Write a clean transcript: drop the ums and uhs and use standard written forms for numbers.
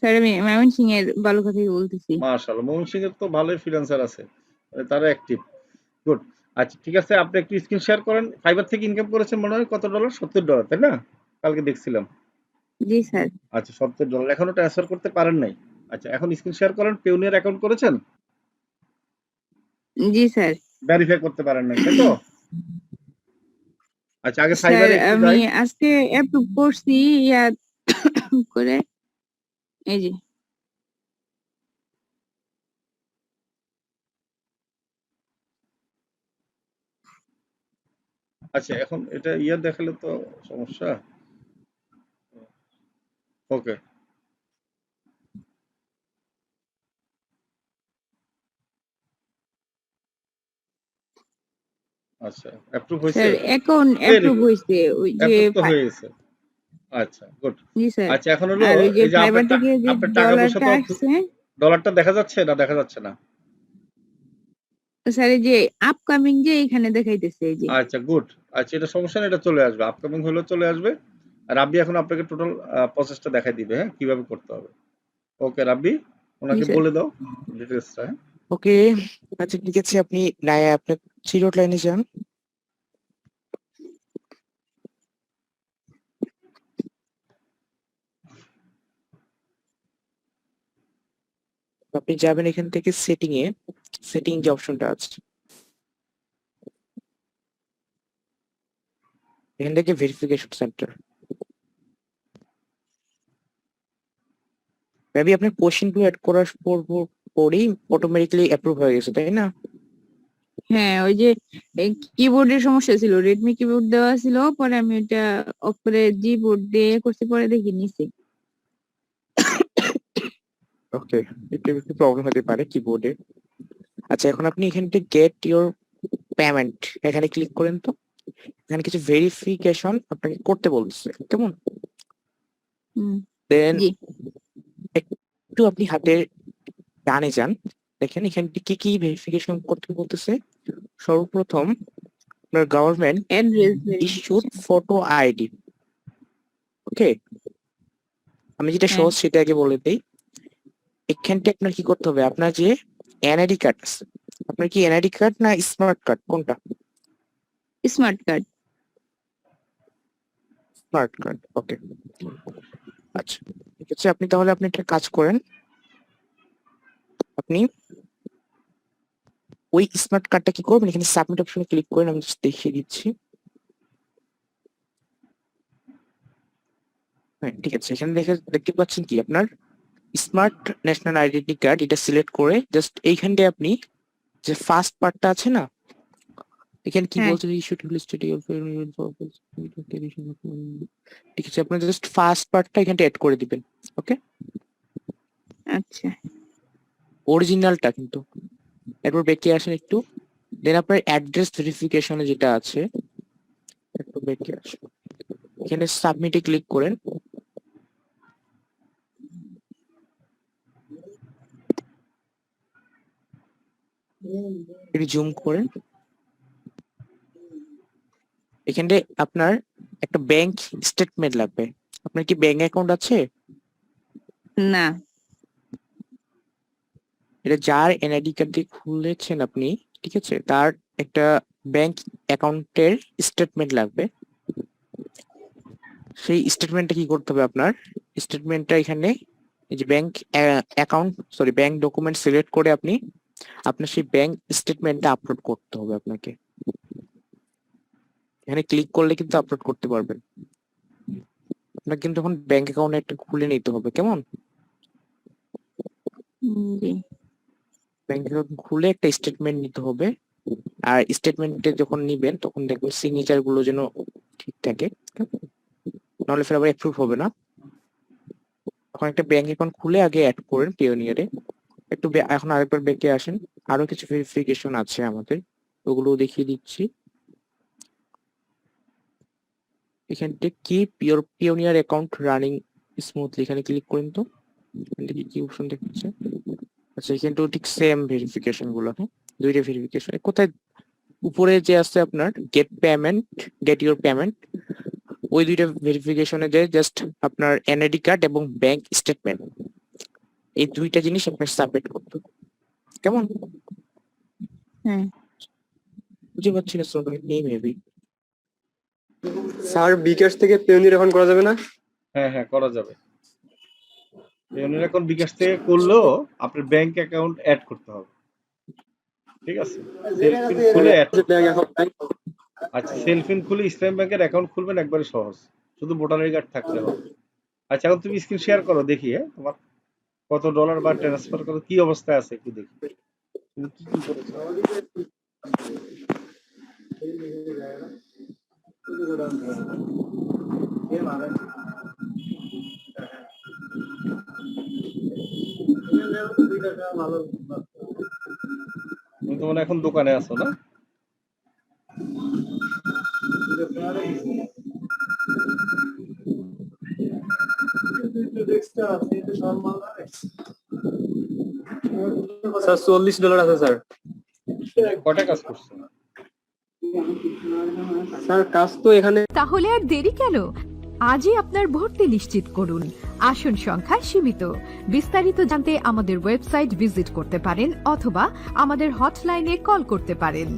Sir আমি ময়মনসিংহ এর বালুকা থেকে বলতেছি। মাশাআল্লাহ, ময়মনসিংহ এর তো ভালোই ফ্রিল্যান্সার আছে, তারা অ্যাক্টিভ। গুড। আচ্ছা ঠিক আছে, আপনি একটু স্ক্রিন শেয়ার করেন। ফাইবার থেকে ইনকাম করেছেন মনে হয় কত ডলার? $70, তাই না? কালকে দেখছিলাম। জি স্যার। আচ্ছা $70 এখনো ট্রান্সফার করতে পারেন নাই। আচ্ছা এখন স্ক্রিন শেয়ার করেন। পেওনিয়ার অ্যাকাউন্ট করেছেন? জি স্যার। ভেরিফাই করতে পারেন নাই, তাই তো? আচ্ছা আগে স্যার ফাইবারে একটু আমি যাই। আজকে অ্যাপ্রুভ করছি ইয়া করে, এই যে আচ্ছা এখন এটা ইয়া দেখালে তো সমস্যা। ওকে। আচ্ছা অ্যাপ্রুভ হয়েছে। Sir account very approve good, হয়েছে ওই যে অ্যাপ্রুভ তো হয়ে গেছে। আচ্ছা গুড। জি স্যার। আচ্ছা এখন হলো আর ওই যে এই যে ফাইবার আপনার থেকে যে আপনার টাকা পয়সা ডলারটা তো আসছে, ডলারটা দেখা যাচ্ছে না, দেখা যাচ্ছে না? স্যার এই যে আপকামিং যে এখানে দেখাইতেছে এই যে। আচ্ছা গুড। আচ্ছা এটা সমস্যা না, এটা চলে আসবে, আপকামিং হলেও চলে আসবে। আর রাব্বি এখন আপনাকে টোটাল প্রসেসটা দেখাই দিবে, হ্যাঁ কিভাবে করতে হবে। ওকে রাব্বি, জি ওনাকে স্যার। বলে দাও ডিটেলসটা। হ্যাঁ ওকে, আচ্ছা ঠিক আছে, আপনি নাই আপনি জিরো লাইনে যান। আপনি যাবেন এখান থেকে সেটিং এ, সেটিং যে অপশনটা আছে এখান থেকে ভেরিফিকেশন সেন্টার। মেবি আপনার কোশ্চেন গুলো অ্যাড করার পরেই অটোমেটিক্যালি অ্যাপ্রুভ হয়ে গেছে, তাই না? হ্যাঁ ওই যে কিবোর্ডের সমস্যা ছিল, রেডমি কিবোর্ড দেওয়া ছিল, পরে আমি ওটা অফ করে জি বোর্ড দিয়ে করতে, পরে দেখি নিছি। ওকে, এটা একটু প্রবলেম হতে পারে কিবোর্ডে। আচ্ছা এখন আপনি এখান থেকে গেট ইওর পেমেন্ট এখানে ক্লিক করেন। তো এখানে কিছু ভেরিফিকেশন আপনাকে করতে বলছে, কেমন? দেন জি একটু আপনি হাতের ডানে যান, দেখেন এখানে কি কি ভেরিফিকেশন করতে বলতেছে। সর্বপ্রথম আপনার government address issued verification. Photo ID. Okay, আমি যেটা হ্যাঁ সহজ সেটা আগে বলে দিই। এখানটা আপনার কি করতে হবে, আপনার যে এনআইডি কার্ড আছে, আপনার কি এনআইডি কার্ড না স্মার্ট কার্ড, কোনটা? Smart card. স্মার্ট কার্ড, ওকে। আচ্ছা ঠিক আছে, আপনি তাহলে আপনি একটা কাজ করেন, আপনি ওই স্মার্ট কার্ডটা কি করবেন, এখানে সাবমিট অপশনে ক্লিক করেন, আমি just দেখিয়ে দিচ্ছি। হ্যাঁ ঠিক আছে, এখানে দেখতে পাচ্ছেন কি আপনার স্মার্ট ন্যাশনাল আইডেন্টি কার্ড, এটা সিলেক্ট করে জাস্ট এইখানটায় আপনি যে ফার্স্ট পার্টটা আছে না, এখানে কি হ্যাঁ বলছে, ঠিক আছে, আপনি জাস্ট ফার্স্ট পার্টটা এখানটা অ্যাড করে দিবেন। ওকে, আচ্ছা। অরিজিনালটা কিন্তু। এরপর বেঁকে আসেন একটু, দেন আপনার অ্যাড্রেস ভেরিফিকেশনে যেটা আছে একটু বেঁকে আসুন, এখানে সাবমিটে ক্লিক করেন। একটু জুম করেন, এখানে আপনার একটা ব্যাংক স্টেটমেন্ট লাগবে। আপনার কি ব্যাংক অ্যাকাউন্ট আছে? না এটা যার এনআইডি কার্ড দিয়ে খুলেছেন আপনি, ঠিক আছে, তার একটা ব্যাংক অ্যাকাউন্টের স্টেটমেন্ট লাগবে। সেই স্টেটমেন্টটা কি করতে হবে, আপনার স্টেটমেন্টটা এখানে এই যে bank account sorry bank document select করে আপনি আপনার সেই ব্যাংক স্টেটমেন্টটা আপলোড করতে হবে আপনাকে। এখানে ক্লিক করলে কিন্তু আপলোড করতে পারবেন। আপনার কিন্তু এখন ব্যাংক অ্যাকাউন্ট একটা খুলে নিতে হবে, কেমন? জি ব্যাংক অ্যাকাউন্ট খুলে একটা স্টেটমেন্ট নিতে হবে। আর স্টেটমেন্টে যখন নিবেন তখন দেখবেন সিগনেচার গুলো যেন ঠিক থাকে, নাহলে ফের আবার অ্যাপ্রুভ হবে না। তখন একটা ব্যাংক অ্যাকাউন্ট খুলে আগে অ্যাড করেন পিওনিয়ারে। একটু এখন আরেকবার ব্যাকে আসেন, আরো কিছু ভেরিফিকেশন আছে আমাদের, ওগুলো দেখিয়ে দিচ্ছি। এখান থেকে keep your pioneer account running smoothly, এখানে ক্লিক করেন। তো এখান থেকে কি অপশন দেখাচ্ছে? আচ্ছা এখানটাও ঠিক সেম ভেরিফিকেশন গুলো, হ্যাঁ দুইটা ভেরিফিকেশন। কোথায় উপরে যে আছে আপনার get payment, get your payment, ওই দুইটা ভেরিফিকেশনে যে জাস্ট আপনার এনআইডি কার্ড এবং ব্যাংক স্টেটমেন্ট এই দুইটা জিনিস আপনাকে সাবমিট করতে হবে। কেমন হ্যাঁ বুঝতে পারছি না স্টুডেন্ট নেই মেবি। স্যার বিকাশ থেকে পেওনির এখন করা যাবে না? হ্যাঁ হ্যাঁ করা যাবে। পেওনির এখন বিকাশ থেকে করলেও আপনার ব্যাংক অ্যাকাউন্ট অ্যাড করতে হবে, ঠিক আছে? সেলফিন খুলে add করতে হবে। আচ্ছা সেলফিন খুলে ইসলাম ব্যাংকের অ্যাকাউন্ট খুলবেন, একবারে সহজ, শুধু ভোটার আইডি কার্ড থাকলে হবে। আচ্ছা এখন তুমি স্ক্রিন শেয়ার করো দেখি, হ্যাঁ তোমার কত ডলার বা ট্রান্সফার করো, কি অবস্থায় আছে একটু দেখি, তুমি কি কি করেছো। তুমি তো মনে হয় এখন দোকানে আছো না? স্যার $40 আছে স্যার। কয়টা কাজ করছো? স্যার কাজ তো এখানে। তাহলে আর দেরি কেন? আজই আপনার ভর্তি নিশ্চিত করুন। আসন সংখ্যা সীমিত। বিস্তারিত জানতে আমাদের ওয়েবসাইট ভিজিট করতে পারেন অথবা আমাদের হটলাইনে কল করতে পারেন।